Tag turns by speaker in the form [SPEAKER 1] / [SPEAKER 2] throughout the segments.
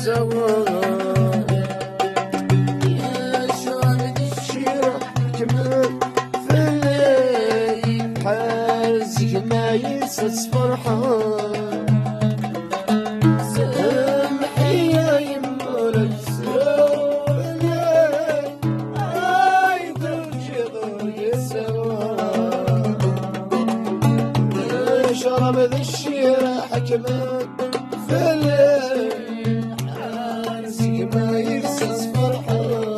[SPEAKER 1] الزواج يشرب الشيرة كمان في الليل حازق ما ينسى فرحان سامحي يا يما للزواج عايدر جبر الزواج يشرب الشيرة كمان في الليل حازق ما ينسى فرحان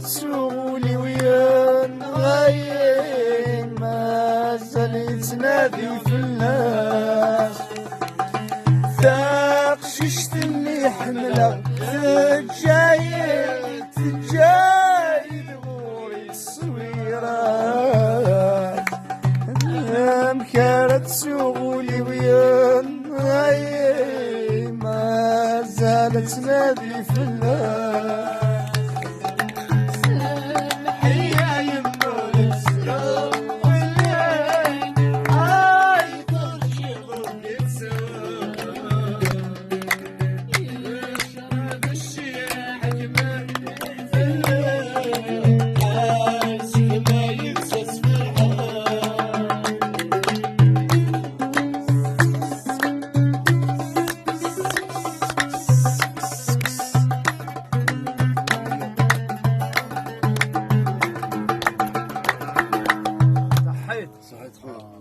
[SPEAKER 1] سولي ويا نغير ما زال تنادي في الناس ذاق ششت اللي حمله تجاي دغوري الصويرات مكارت سولي ويا نغير ما زالت تنادي في الناس صحيت خويا.